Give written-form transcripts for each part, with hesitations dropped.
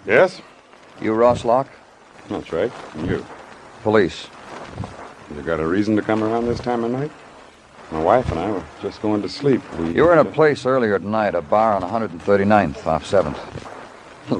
Yes? You Ross Locke? That's right. And you? Police. You got a reason to come around this time of night? My wife and I were just going to sleep. You were in a place earlier tonight, a bar on 139th off 7th.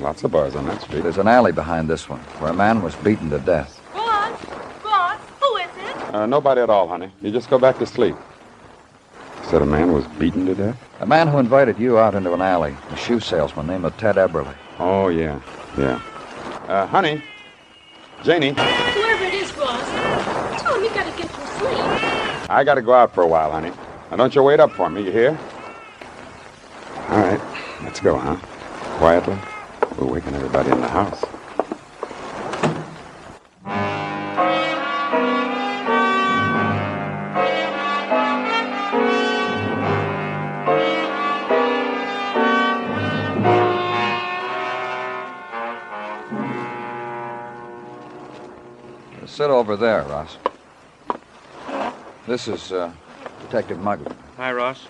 Lots of bars on that street. There's an alley behind this one where a man was beaten to death. Ross, who is it? Nobody at all, honey. You just go back to sleep. You said a man was beaten to death? A man who invited you out into an alley, a shoe salesman named Ted Ebberly. Oh, yeah. Honey. Janie. Whoever it is, Ross, tell him you gotta get some sleep. I gotta go out for a while, honey. Now, don't you wait up for me, you hear? All right. Let's go, huh? Quietly. We're waking everybody in the house. Sit over there, Ross. This is Detective Mugger. Hi, Ross.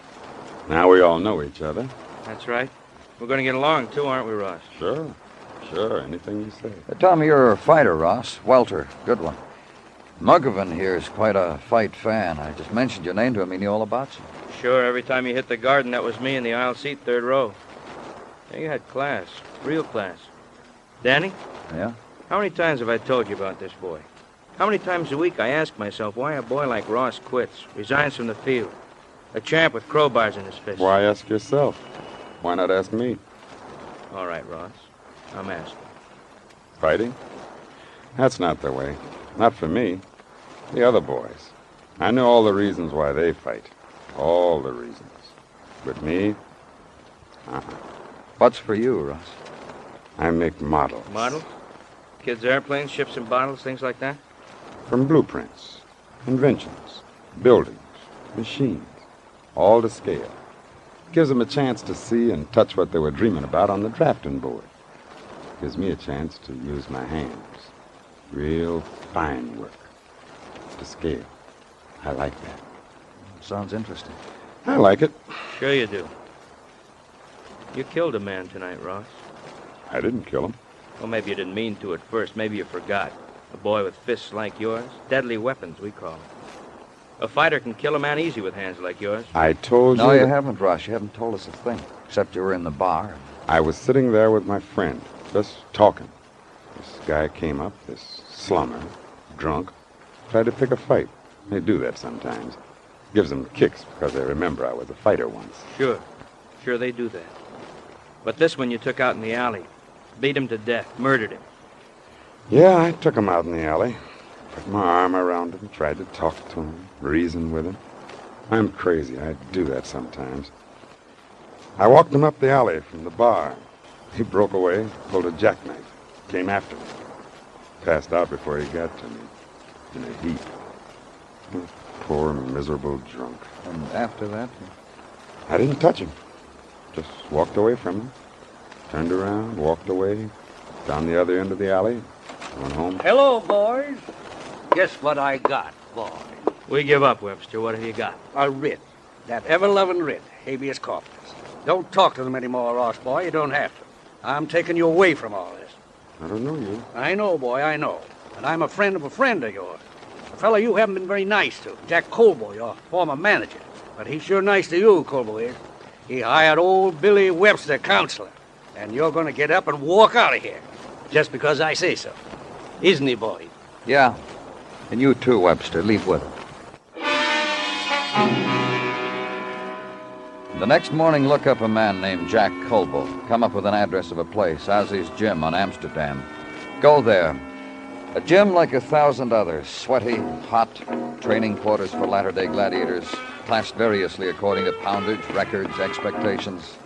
Now we all know each other. That's right. We're going to get along, too, aren't we, Ross? Sure. Anything you say. They tell me you're a fighter, Ross. Welter. Good one. Muggervan here is quite a fight fan. I just mentioned your name to him. He knew all about you. Sure, every time you hit the garden, that was me in the aisle seat, 3rd row. Yeah, you had class. Real class. Danny? Yeah? How many times have I told you about this boy? How many times a week I ask myself why a boy like Ross quits, resigns from the field? A champ with crowbars in his fist. Why ask yourself? Why not ask me? All right, Ross. I'm asking. Fighting? That's not the way. Not for me. The other boys. I know all the reasons why they fight. All the reasons. But me? What's for you, Ross? I make models. Models? Kids' airplanes, ships and bottles, things like that? From blueprints, inventions, buildings, machines, all to scale. Gives them a chance to see and touch what they were dreaming about on the drafting board. Gives me a chance to use my hands. Real fine work. To scale. I like that. Sounds interesting. I like it. Sure you do. You killed a man tonight, Ross. I didn't kill him. Well, maybe you didn't mean to at first. Maybe you forgot. A boy with fists like yours. Deadly weapons, we call them. A fighter can kill a man easy with hands like yours. I told you... No, you haven't, Ross. You haven't told us a thing. Except you were in the bar. I was sitting there with my friend, just talking. This guy came up, this slummer, drunk, tried to pick a fight. They do that sometimes. Gives them kicks because they remember I was a fighter once. Sure they do that. But this one you took out in the alley. Beat him to death, murdered him. Yeah, I took him out in the alley. Put my arm around him, tried to talk to him, reason with him. I'm crazy. I do that sometimes. I walked him up the alley from the bar. He broke away, pulled a jackknife, came after me. Passed out before he got to me, in a heap. Poor, miserable drunk. And after that? I didn't touch him. Just walked away from him. Turned around, walked away, down the other end of the alley, went home. Hello, boys. Guess what I got, boy? We give up, Webster. What have you got? A writ. That ever-loving writ, habeas corpus. Don't talk to them anymore, Ross, boy. You don't have to. I'm taking you away from all this. I don't know you. I know, boy, I know. And I'm a friend of yours. A fellow you haven't been very nice to, Jack Colbo, your former manager. But he's sure nice to you, Colbo is. He hired old Billy Webster, counselor. And you're going to get up and walk out of here. Just because I say so. Isn't he, boy? Yeah. And you too, Webster. Leave with him. The next morning, look up a man named Jack Colbo. Come up with an address of a place, Ozzy's Gym on Amsterdam. Go there. A gym like 1,000 others. Sweaty, hot, training quarters for latter-day gladiators, classed variously according to poundage, records, expectations.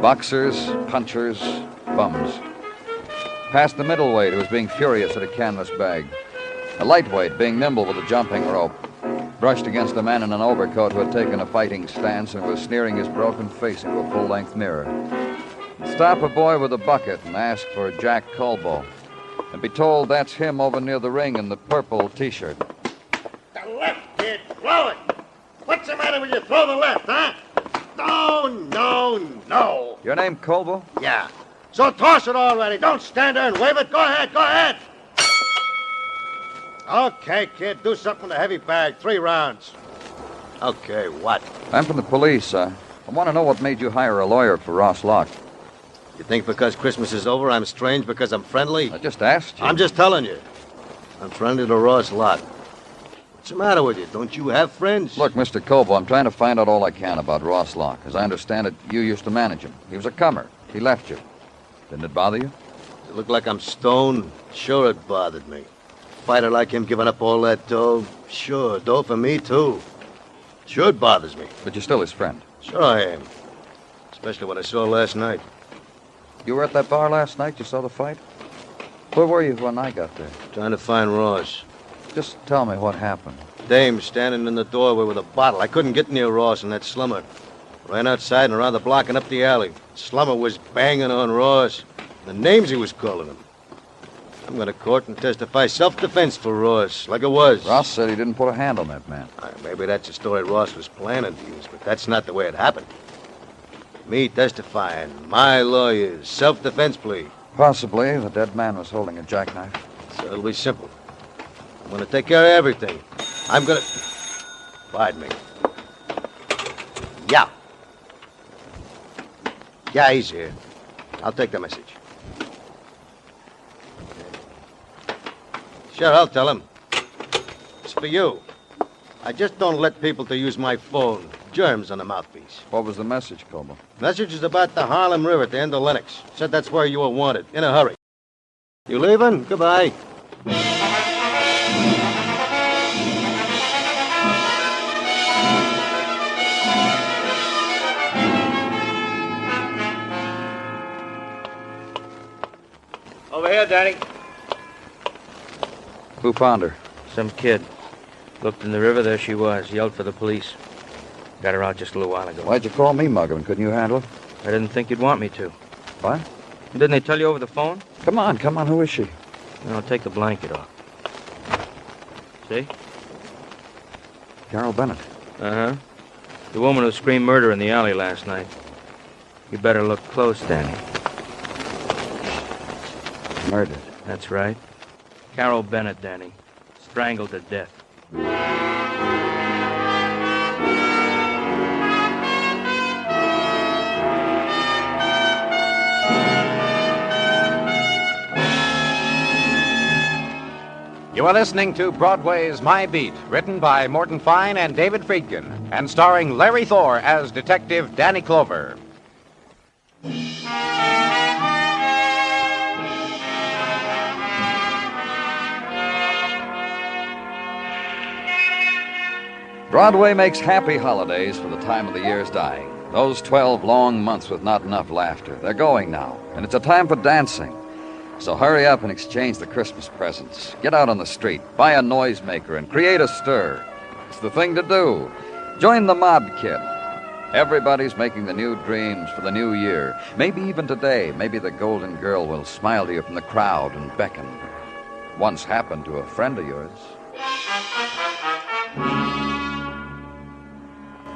Boxers, punchers, bums. Past the middleweight, who was being furious at a canvas bag. A lightweight, being nimble with a jumping rope. Brushed against a man in an overcoat who had taken a fighting stance and was sneering his broken face into a full-length mirror. Stop a boy with a bucket and ask for Jack Colbo. And be told that's him over near the ring in the purple T-shirt. The left, kid. Throw it. What's the matter when you throw the left, huh? No. Your name Colbo? Yeah. So toss it already. Don't stand there and wave it. Go ahead, go ahead. Okay, kid, do something with a heavy bag. 3 rounds. Okay, what? I'm from the police. I want to know what made you hire a lawyer for Ross Locke. You think because Christmas is over, I'm strange because I'm friendly? I just asked you. I'm just telling you. I'm friendly to Ross Locke. What's the matter with you? Don't you have friends? Look, Mr. Cobo, I'm trying to find out all I can about Ross Locke. As I understand it, you used to manage him. He was a comer. He left you. Didn't it bother you? Does it look like I'm stoned? Sure it bothered me. Fighter like him giving up all that dough? Sure, dough for me, too. Sure it bothers me. But you're still his friend. Sure I am. Especially what I saw last night. You were at that bar last night? You saw the fight? Where were you when I got there? Trying to find Ross. Just tell me what happened. Dame standing in the doorway with a bottle. I couldn't get near Ross in that slumber. Ran outside and around the block and up the alley. Slumber was banging on Ross. The names he was calling him. I'm going to court and testify self-defense for Ross, like it was. Ross said he didn't put a hand on that man. Maybe that's a story Ross was planning to use, but that's not the way it happened. Me testifying, my lawyers, self-defense plea. Possibly the dead man was holding a jackknife. So it'll be simple. I'm going to take care of everything. I'm going to... Pardon me. Yeah. Yeah, he's here. I'll take the message. Sure, I'll tell him. It's for you. I just don't let people to use my phone. Germs on the mouthpiece. What was the message, Cobo? Message is about the Harlem River at the end of Lennox. Said that's where you were wanted. In a hurry. You leaving? Goodbye. Over here, Danny. Who found her? Some kid. Looked in the river, there she was. Yelled for the police. Got her out just a little while ago. Why'd you call me, Muggavan? Couldn't you handle it? I didn't think you'd want me to. What? Didn't they tell you over the phone? Come on. Who is she? I'll take the blanket off. See? Carol Bennett. Uh-huh. The woman who screamed murder in the alley last night. You better look close, Danny. Murdered. That's right. Carol Bennett, Danny. Strangled to death. You are listening to Broadway's My Beat, written by Morton Fine and David Friedkin, and starring Larry Thor as Detective Danny Clover. Broadway makes happy holidays for the time of the year's dying. Those 12 long months with not enough laughter. They're going now, and it's a time for dancing. So hurry up and exchange the Christmas presents. Get out on the street, buy a noisemaker, and create a stir. It's the thing to do. Join the mob, kid. Everybody's making the new dreams for the new year. Maybe even today, maybe the golden girl will smile to you from the crowd and beckon. Once happened to a friend of yours.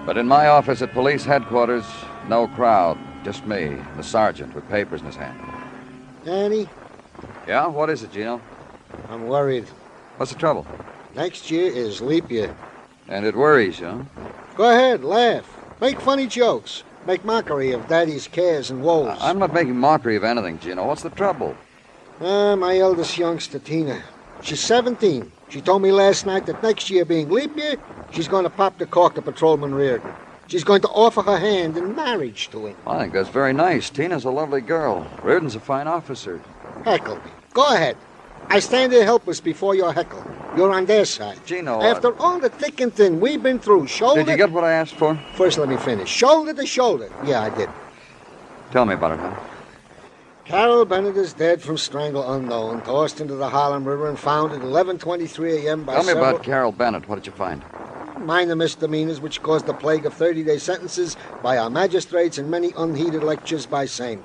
But in my office at police headquarters, no crowd, just me, the sergeant with papers in his hand. Danny, Yeah? What is it, Gino? I'm worried. What's the trouble? Next year is leap year. And it worries you, huh? Go ahead, laugh. Make funny jokes. Make mockery of Daddy's cares and woes. I'm not making mockery of anything, Gino. What's the trouble? My eldest youngster, Tina. She's 17. She told me last night that next year being leap year, she's going to pop the cork to Patrolman Reardon. She's going to offer her hand in marriage to him. I think that's very nice. Tina's a lovely girl. Reardon's a fine officer. Heckle me. Go ahead. I stand there helpless before your heckle. You're on their side. Gino, After all the thick and thin we've been through, shoulder... Did you get what I asked for? First, let me finish. Shoulder to shoulder. Yeah, I did. Tell me about it, huh? Carol Bennett is dead from strangle unknown, tossed into the Harlem River and found at 11:23 a.m. by Tell me several... about Carol Bennett. What did you find? Minor misdemeanors which caused the plague of 30-day sentences by our magistrates and many unheeded lectures by same.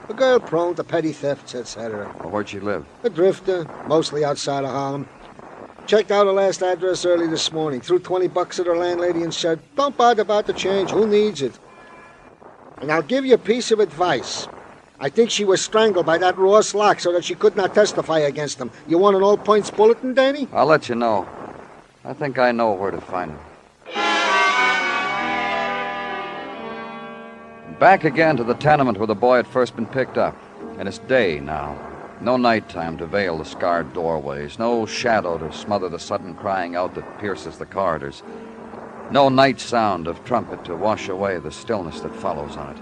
A girl prone to petty thefts, etc. Well, where'd she live? A drifter, mostly outside of Harlem. Checked out her last address early this morning, threw $20 at her landlady and said, "Don't bother about the change, who needs it?" And I'll give you a piece of advice. I think she was strangled by that Ross Locke so that she could not testify against him. You want an all-points bulletin, Danny? I'll let you know. I think I know where to find him. Back again to the tenement where the boy had first been picked up. And it's day now. No nighttime to veil the scarred doorways. No shadow to smother the sudden crying out that pierces the corridors. No night sound of trumpet to wash away the stillness that follows on it.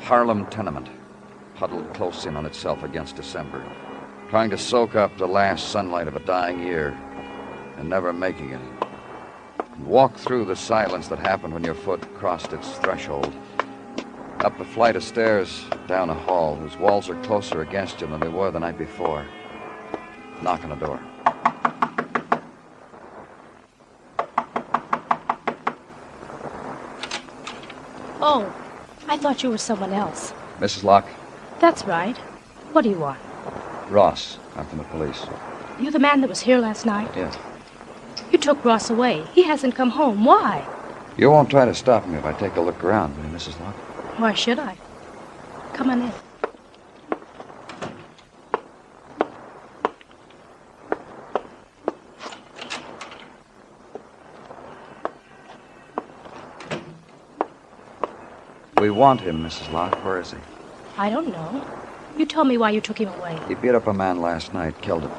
Harlem tenement, huddled close in on itself against December, trying to soak up the last sunlight of a dying year, and never making it. And walk through the silence that happened when your foot crossed its threshold. Up a flight of stairs, down a hall whose walls are closer against you than they were the night before. Knock on the door. Oh, I thought you were someone else. Mrs. Locke? That's right. What do you want? Ross. I'm from the police. You the man that was here last night? Yes. You took Ross away. He hasn't come home. Why? You won't try to stop me if I take a look around, will you, Mrs. Locke? Why should I? Come on in. We want him, Mrs. Locke. Where is he? I don't know. You told me why you took him away. He beat up a man last night, killed him.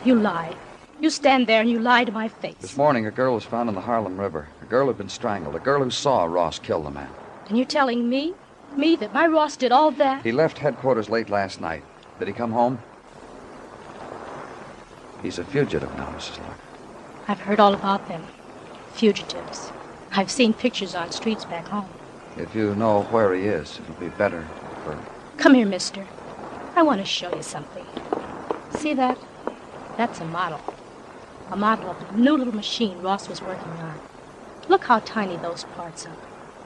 You lie. You stand there and you lie to my face. This morning, a girl was found in the Harlem River. A girl who'd been strangled. A girl who saw Ross kill the man. And you're telling me? Me, that my Ross did all that? He left headquarters late last night. Did he come home? He's a fugitive now, Mrs. Locke. I've heard all about them. Fugitives. I've seen pictures on streets back home. If you know where he is, it'll be better for... Come here, mister. I want to show you something. See that? That's a model. A model of a new little machine Ross was working on. Look how tiny those parts are.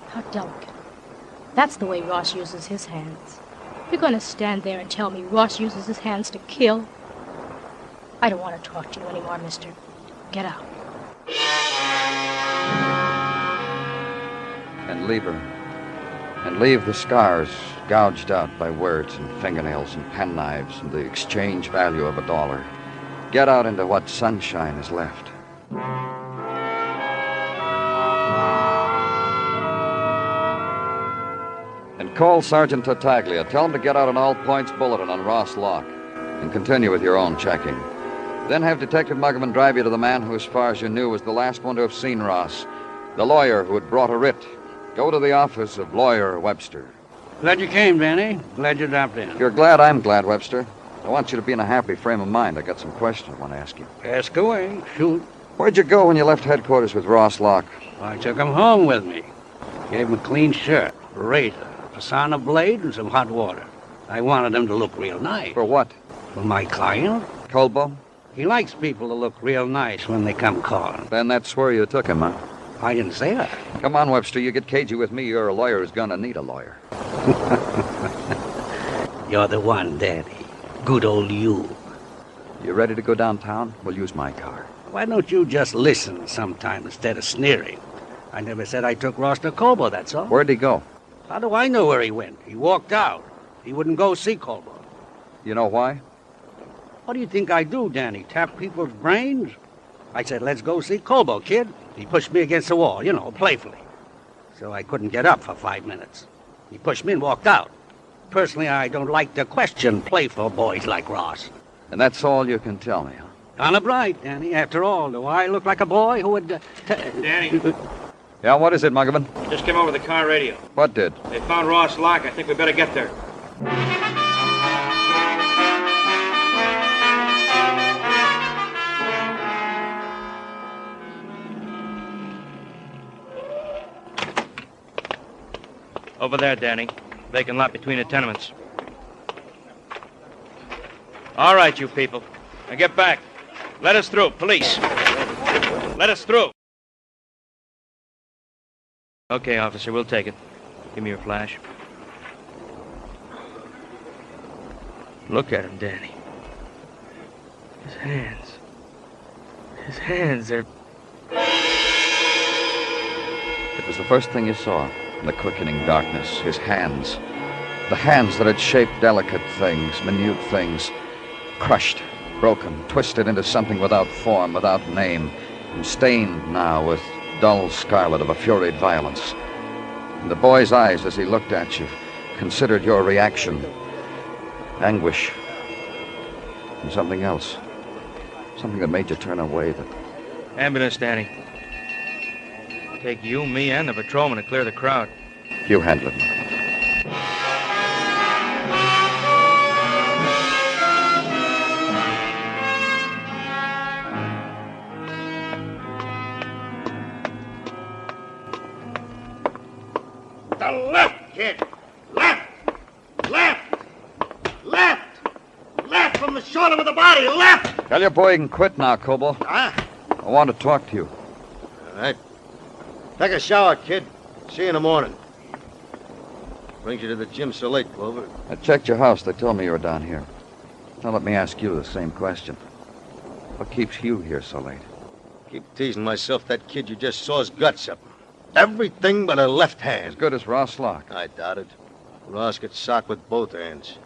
How delicate. That's the way Ross uses his hands. You're going to stand there and tell me Ross uses his hands to kill? I don't want to talk to you anymore, mister. Get out. And leave her. And leave the scars gouged out by words and fingernails and penknives and the exchange value of $1. Get out into what sunshine is left. And call Sergeant Tartaglia. Tell him to get out an all-points bulletin on Ross Locke. And continue with your own checking. Then have Detective Muggerman drive you to the man who, as far as you knew, was the last one to have seen Ross. The lawyer who had brought a writ. Go to the office of Lawyer Webster. Glad you came, Danny. Glad you dropped in. If you're glad, I'm glad, Webster. I want you to be in a happy frame of mind. I got some questions I want to ask you. Ask away. Shoot. Where'd you go when you left headquarters with Ross Locke? I took him home with me. Gave him a clean shirt, a razor, a sauna blade, and some hot water. I wanted him to look real nice. For what? For my client. Colbo? He likes people to look real nice when they come calling. Then that's where you took him, huh? I didn't say that. Come on, Webster. You get cagey with me, you're a lawyer who's gonna need a lawyer. You're the one, Daddy. Good old you. You ready to go downtown? We'll use my car. Why don't you just listen sometime instead of sneering? I never said I took Ross to Colbo, that's all. Where'd he go? How do I know where he went? He walked out. He wouldn't go see Colbo. You know why? What do you think I do, Danny? Tap people's brains? I said, let's go see Colbo, kid. He pushed me against the wall, playfully. So I couldn't get up for 5 minutes. He pushed me and walked out. Personally, I don't like to question playful boys like Ross. And that's all you can tell me, huh? Honor bright, Danny. After all, do I look like a boy who would... Danny, Yeah, what is it, Muggerman? just came over the car radio. What did? They found Ross Locke. I think we better get there. Over there, Danny. Vacant lot between the tenements. All right, you people. Now get back. Let us through. Police. Let us through. Okay, officer, we'll take it. Give me your flash. Look at him, Danny. His hands. His hands, they're... It was the first thing you saw in the quickening darkness. His hands. The hands that had shaped delicate things, minute things, crushed, broken, twisted into something without form, without name, and stained now with dull scarlet of a furied violence. And the boy's eyes, as he looked at you, considered your reaction, anguish, and something else. Something that made you turn away, that... Ambulance, Danny. Take you, me, and the patrolman to clear the crowd. You handle it. The left, kid. Left. Left from the shoulder of the body. Left. Tell your boy he can quit now, Cobo. Huh? I want to talk to you. All right. Take a shower, kid. See you in the morning. Brings you to the gym so late, Clover. I checked your house. They told me you were down here. Now let me ask you the same question. What keeps you here so late? Keep teasing myself that kid you just saw's guts up. Everything but a left hand. As good as Ross Locke. I doubt it. Ross gets socked with both hands.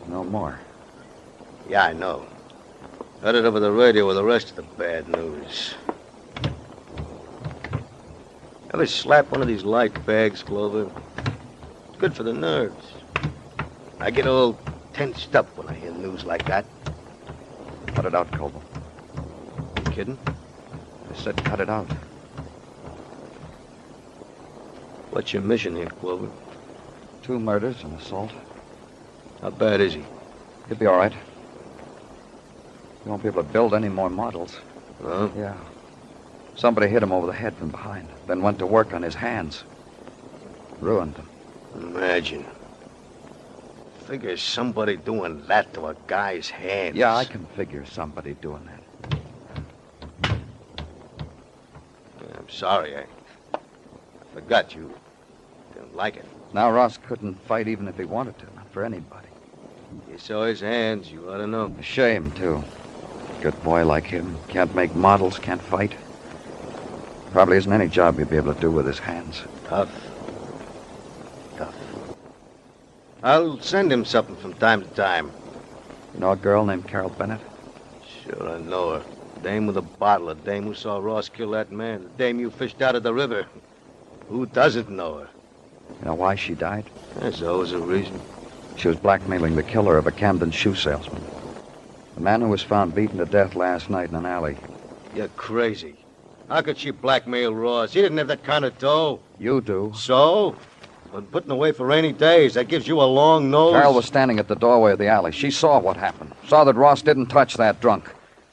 No more. Yeah, I know. Heard it over the radio with the rest of the bad news. Ever slap one of these light bags, Clover? Good for the nerves. I get all tensed up when I hear news like that. Cut it out, Cobo. You kidding? I said cut it out. What's your mission here, Clover? 2 murders and assault. How bad is he? He'll be all right. You won't be able to build any more models. Huh? Yeah. Somebody hit him over the head from behind, then went to work on his hands. Ruined them. Imagine. Figure somebody doing that to a guy's hands. Yeah, I can figure somebody doing that. Yeah, I'm sorry. I forgot you didn't like it. Now Ross couldn't fight even if he wanted to, not for anybody. You saw his hands, you ought to know. A shame, too. Good boy like him. Can't make models, can't fight. Probably isn't any job he'd be able to do with his hands. Tough. I'll send him something from time to time. You know a girl named Carol Bennett? Sure, I know her. Dame with a bottle, a dame who saw Ross kill that man, the dame you fished out of the river. Who doesn't know her? You know why she died? There's always a reason. She was blackmailing the killer of a Camden shoe salesman. The man who was found beaten to death last night in an alley. You're crazy. How could she blackmail Ross? He didn't have that kind of dough. You do. So? But putting away for rainy days, that gives you a long nose. Carol was standing at the doorway of the alley. She saw what happened. Saw that Ross didn't touch that drunk.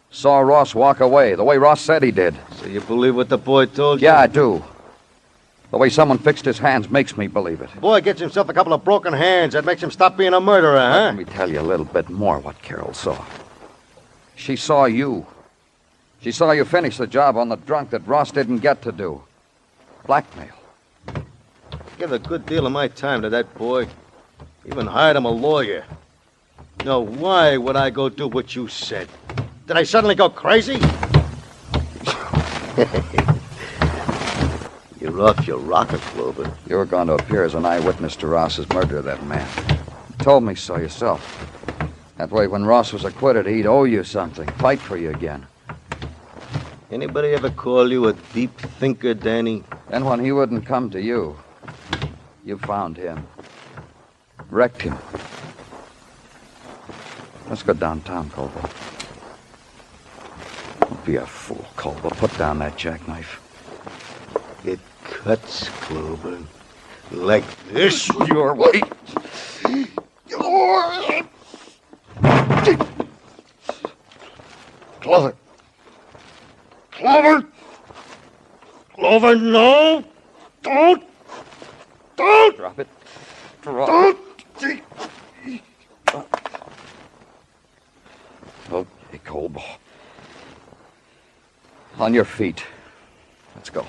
Saw Ross walk away, the way Ross said he did. So you believe what the boy told you? Yeah, I do. The way someone fixed his hands makes me believe it. Boy gets himself a couple of broken hands. That makes him stop being a murderer, huh? Let me tell you a little bit more what Carol saw. She saw you. She saw you finish the job on the drunk that Ross didn't get to do. Blackmail. Give a good deal of my time to that boy. Even hired him a lawyer. Now, why would I go do what you said? Did I suddenly go crazy? You're off your rocker, Clover. You were going to appear as an eyewitness to Ross's murder of that man. You told me so yourself. That way, when Ross was acquitted, he'd owe you something. Fight for you again. Anybody ever call you a deep thinker, Danny? Then when he wouldn't come to you, you found him. Wrecked him. Let's go downtown, Colville. Don't be a fool, Colville. Put down that jackknife. It cuts, Clover. Like this. Your way. Clover. Clover! Clover, no! Don't! Drop it. Drop it. Okay, Colbo. On your feet. Let's go.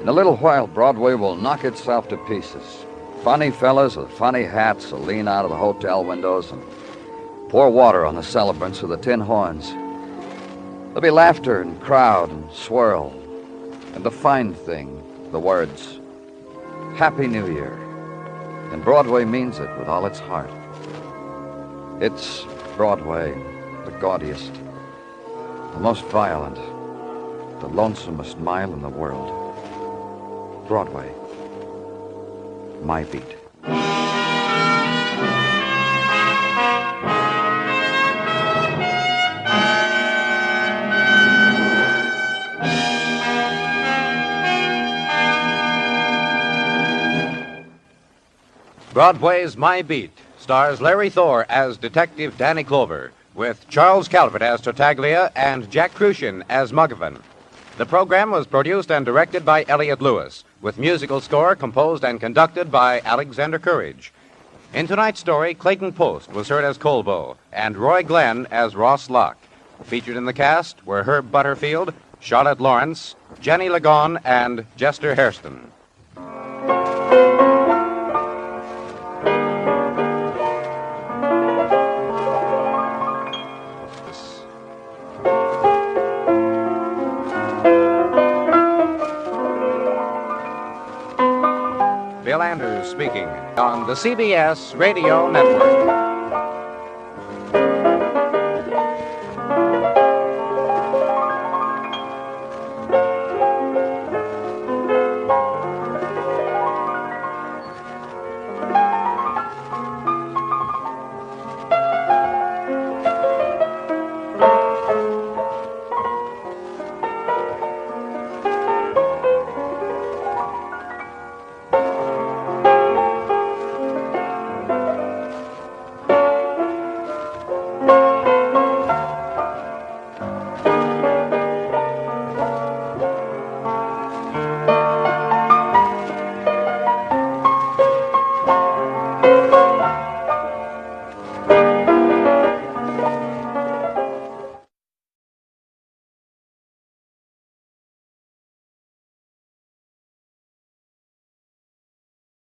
In a little while, Broadway will knock itself to pieces. Funny fellas with funny hats will lean out of the hotel windows and pour water on the celebrants with the tin horns. There'll be laughter and crowd and swirl. And the fine thing, the words, Happy New Year. And Broadway means it with all its heart. It's Broadway, the gaudiest, the most violent, the lonesomest mile in the world. Broadway, my beat. Broadway's My Beat stars Larry Thor as Detective Danny Clover, with Charles Calvert as Tartaglia and Jack Crucian as Muggavan. The program was produced and directed by Elliott Lewis, with musical score composed and conducted by Alexander Courage. In tonight's story, Clayton Post was heard as Colbo and Roy Glenn as Ross Locke. Featured in the cast were Herb Butterfield, Charlotte Lawrence, Jenny Lagon, and Jester Hairston. Bill Anders speaking on the CBS Radio Network.